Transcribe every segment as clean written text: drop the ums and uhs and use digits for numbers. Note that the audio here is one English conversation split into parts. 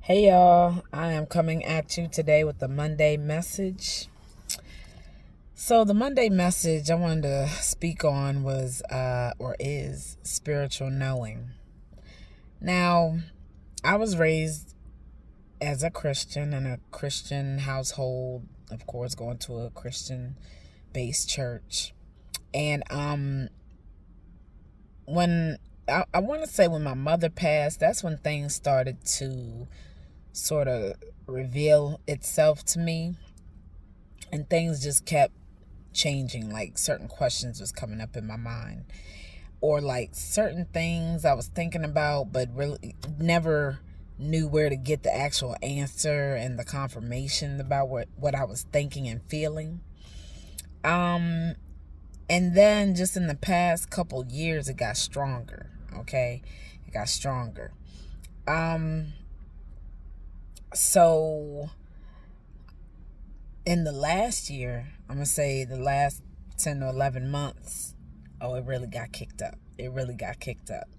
Hey y'all, I am coming at you today with the Monday message. So the Monday message I wanted to speak on was or is spiritual knowing. Now, I was raised as a Christian in a Christian household, of course, going to a Christian based church. And when I want to say when my mother passed, that's when things started to sort of reveal itself to me, and things just kept changing. Like certain questions was coming up in my mind, or like certain things I was thinking about but really never knew where to get the actual answer and the confirmation about what I was thinking and feeling. um and then just in the past couple years it got stronger. Okay, it got stronger. um so in the last year, I'm gonna say the last 10 to 11 months, oh, it really got kicked up. It really got kicked up.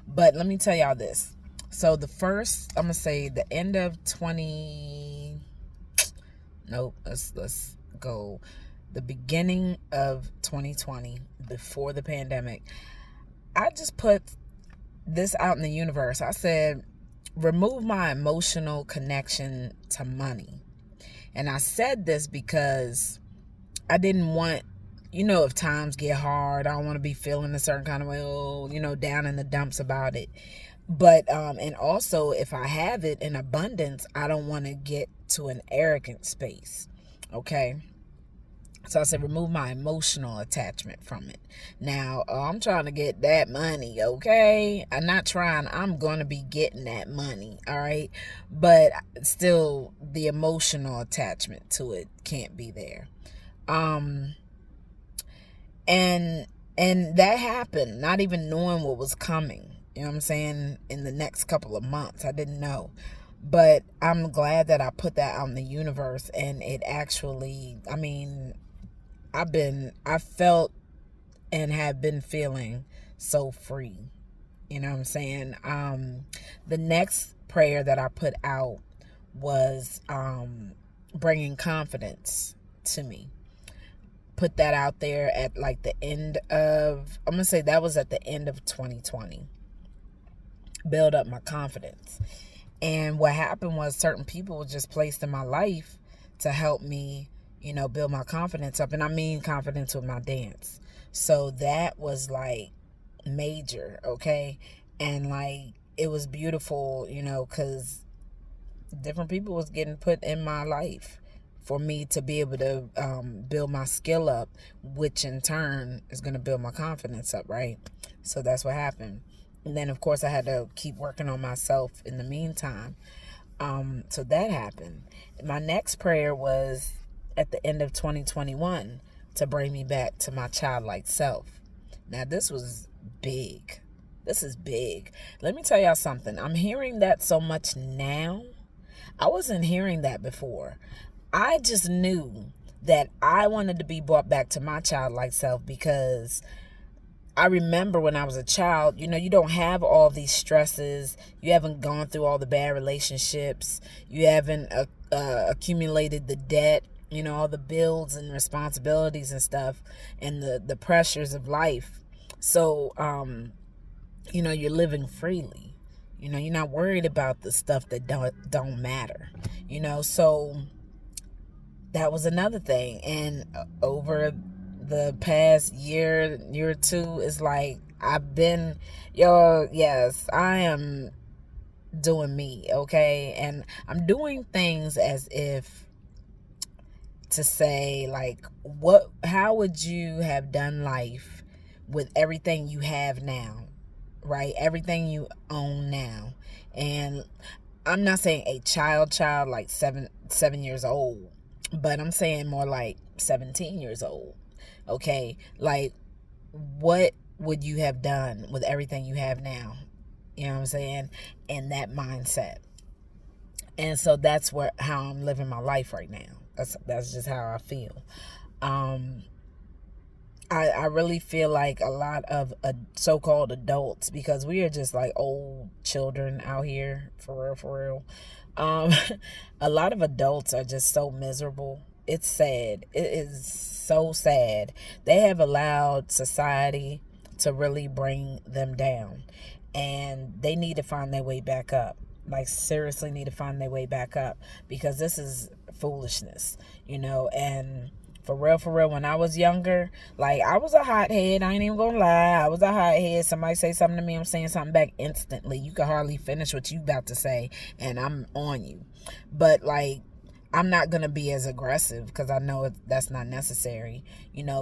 But let me tell y'all this. So the first, I'm gonna say the end of 20, nope, let's go the beginning of 2020, before the pandemic. I just put this out in the universe. I said, remove my emotional connection to money. And I said this because I didn't want, if times get hard, I don't want to be feeling a certain kind of way, down in the dumps about it. But, and also if I have it in abundance, I don't want to get to an arrogant space. Okay. So I said, remove my emotional attachment from it. Now, I'm trying to get that money, okay? I'm not trying. I'm going to be getting that money, all right? But still, the emotional attachment to it can't be there. Um, and and that happened, not even knowing what was coming. You know what I'm saying? In the next couple of months, I didn't know. But I'm glad that I put that out in the universe, and it actually, I felt and have been feeling so free. You know what I'm saying? The next prayer that I put out was bringing confidence to me. Put that out there at like the end of, I'm gonna say that was at the end of 2020. Build up my confidence. And what happened was certain people were just placed in my life to help me, build my confidence up. And I mean confidence with my dance. So that was like major, okay? And like it was beautiful, because different people was getting put in my life for me to be able to build my skill up, which in turn is going to build my confidence up, right? So that's what happened. And then of course I had to keep working on myself in the meantime. So that happened. My next prayer was at the end of 2021 to bring me back to my childlike self. Now this was big. This is big. Let me tell y'all something. I'm hearing that so much now. I wasn't hearing that before. I just knew that I wanted to be brought back to my childlike self because I remember when I was a child, you don't have all these stresses. You haven't gone through all the bad relationships. You haven't accumulated the debt, all the bills and responsibilities and stuff, and the pressures of life. So, you're living freely. You're not worried about the stuff that don't matter. So that was another thing. And over the past year or two, it's like I've been, yes, I am doing me, okay? And I'm doing things as if to say, like, how would you have done life with everything you have now, right? Everything you own now. And I'm not saying a child like 7 years old, but I'm saying more like 17 years old. Okay, like what would you have done with everything you have now? You know what I'm saying? And that mindset. And so that's how I'm living my life right now. That's just how I feel. Um I really feel like a lot of so-called adults, because we are just like old children out here, for real, for real. Um, a lot of adults are just so miserable. It's sad. It is so sad. They have allowed society to really bring them down, and they need to find their way back up. Like, seriously, need to find their way back up, because this is foolishness, and for real, when I was younger, like, I was a hothead. I ain't even gonna lie. I was a hothead. Somebody say something to me, I'm saying something back instantly. You can hardly finish what you about to say, and I'm on you. But, like, I'm not gonna be as aggressive, because I know that's not necessary,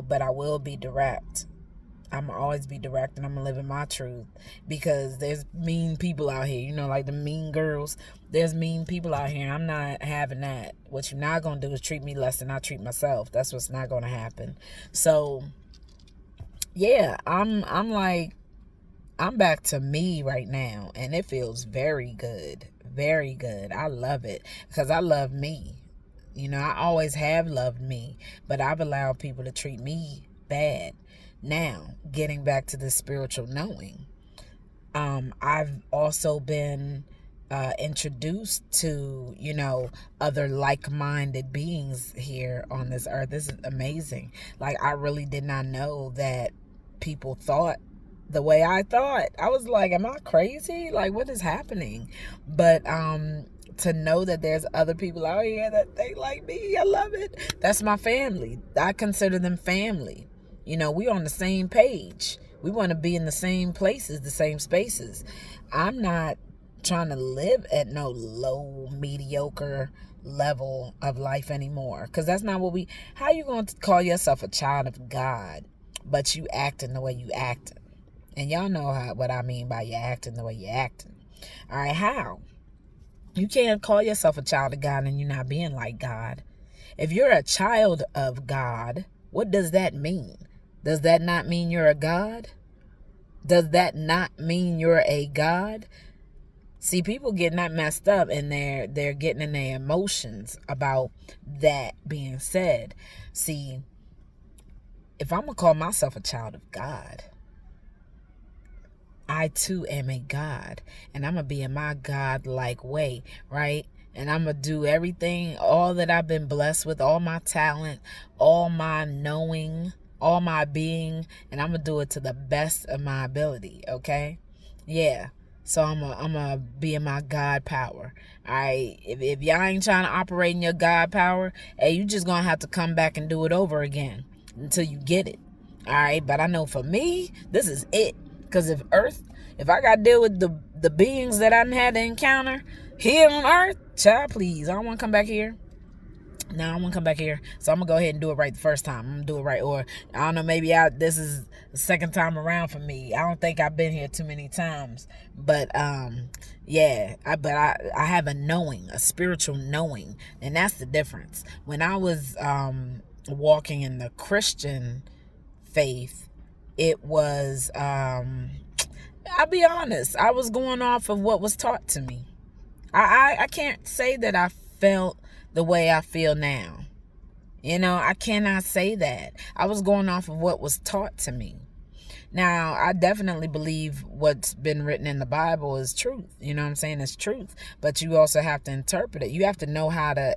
but I will be direct. I'm gonna always be direct, and I'm gonna live in my truth, because there's mean people out here, like the mean girls. There's mean people out here. I'm not having that. What you're not gonna do is treat me less than I treat myself. That's what's not gonna happen. So yeah, I'm like, I'm back to me right now, and it feels very good. Very good. I love it, because I love me. I always have loved me, but I've allowed people to treat me bad. Now, getting back to the spiritual knowing, I've also been introduced to, other like-minded beings here on this earth. This is amazing. Like, I really did not know that people thought the way I thought. I was like, am I crazy? Like, what is happening? But to know that there's other people out here that think like me, I love it. That's my family. I consider them family. We on the same page. We want to be in the same places, the same spaces. I'm not trying to live at no low, mediocre level of life anymore, because that's not what how you going to call yourself a child of God, but you acting the way you acting? And y'all know what I mean by you acting the way you acting. All right, how? You can't call yourself a child of God and you're not being like God. If you're a child of God, what does that mean? Does that not mean you're a God? Does that not mean you're a God? See, people getting that messed up, and they're getting in their emotions about that being said. See, if I'm going to call myself a child of God, I too am a God, and I'm going to be in my God-like way, right? And I'm going to do everything, all that I've been blessed with, all my talent, all my knowing, all my being, and I'm going to do it to the best of my ability, okay? Yeah. So I'm gonna be in my God power. All right. If y'all ain't trying to operate in your God power, hey, you just gonna have to come back and do it over again until you get it. All right. But I know for me, this is it. Because if I got to deal with the beings that I had to encounter here on earth, child, please, I don't want to come back here. No, I want to come back here. So I'm going to go ahead and do it right the first time. I'm going to do it right. Or, I don't know, maybe this is the second time around for me. I don't think I've been here too many times. But, yeah. I have a knowing, a spiritual knowing. And that's the difference. When I was walking in the Christian faith, it was, I'll be honest, I was going off of what was taught to me. I can't say that I felt the way I feel now. I cannot say that. I was going off of what was taught to me. Now, I definitely believe what's been written in the Bible is truth. You know what I'm saying? It's truth. But you also have to interpret it. You have to know how to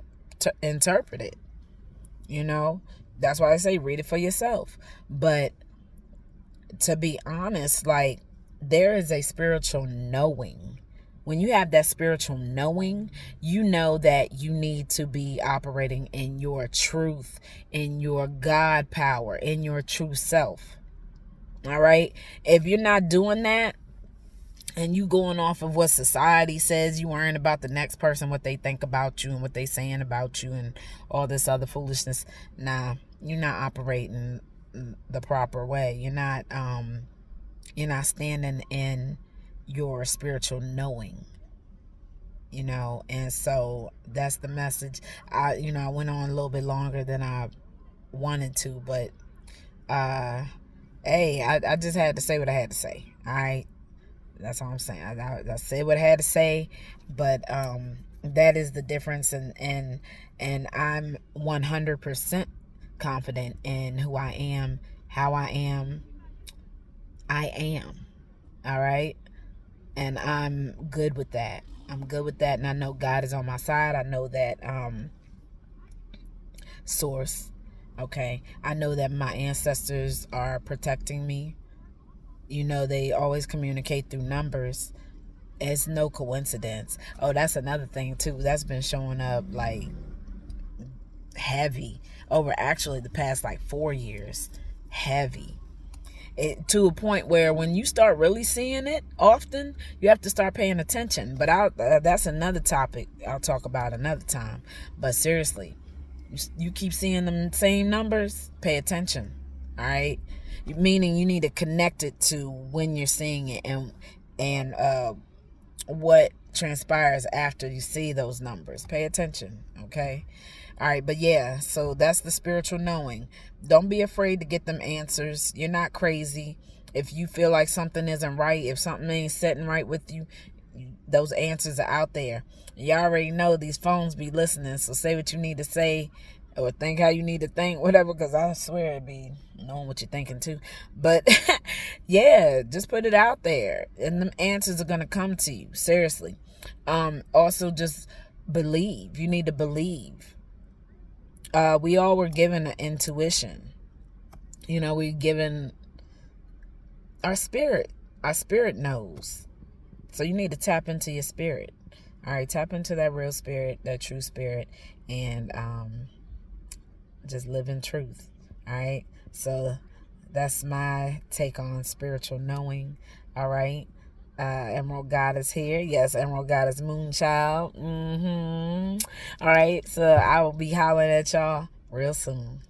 interpret it. That's why I say read it for yourself. But to be honest, like, there is a spiritual knowing. When you have that spiritual knowing, you know that you need to be operating in your truth, in your God power, in your true self. All right? If you're not doing that, and you going off of what society says, you worrying about the next person, what they think about you and what they saying about you and all this other foolishness, nah, you're not operating the proper way. You're not standing in your spiritual knowing, and so that's the message. I went on a little bit longer than I wanted to, but hey, I just had to say what I had to say. All right, that's all I'm saying. I said what I had to say, but that is the difference, and I'm 100% confident in who I am, how I am, I am. All right. And I'm good with that. I'm good with that. And I know God is on my side. I know that source. Okay. I know that my ancestors are protecting me. You know, they always communicate through numbers. It's no coincidence. Oh, that's another thing too. That's been showing up like heavy over actually the past like 4 years. Heavy. To a point where when you start really seeing it often, you have to start paying attention. But that's another topic I'll talk about another time. But seriously, you keep seeing them same numbers, pay attention. All right, meaning you need to connect it to when you're seeing it and what transpires after you see those numbers. Pay attention, okay? All right, but yeah, so that's the spiritual knowing. Don't be afraid to get them answers. You're not crazy. If you feel like something isn't right, if something ain't setting right with you, those answers are out there. You already know these phones be listening, so say what you need to say or think how you need to think, whatever, because I swear it be knowing what you're thinking too. But yeah, just put it out there and the answers are going to come to you. Seriously. Also, just believe. You need to believe. We all were given an intuition. You know, we given our spirit. Our spirit knows. So you need to tap into your spirit. All right, tap into that real spirit, that true spirit, and just live in truth. All right. So that's my take on spiritual knowing. All right. Emerald Goddess here. Yes, Emerald Goddess Moonchild. All right. So I will be hollering at y'all real soon.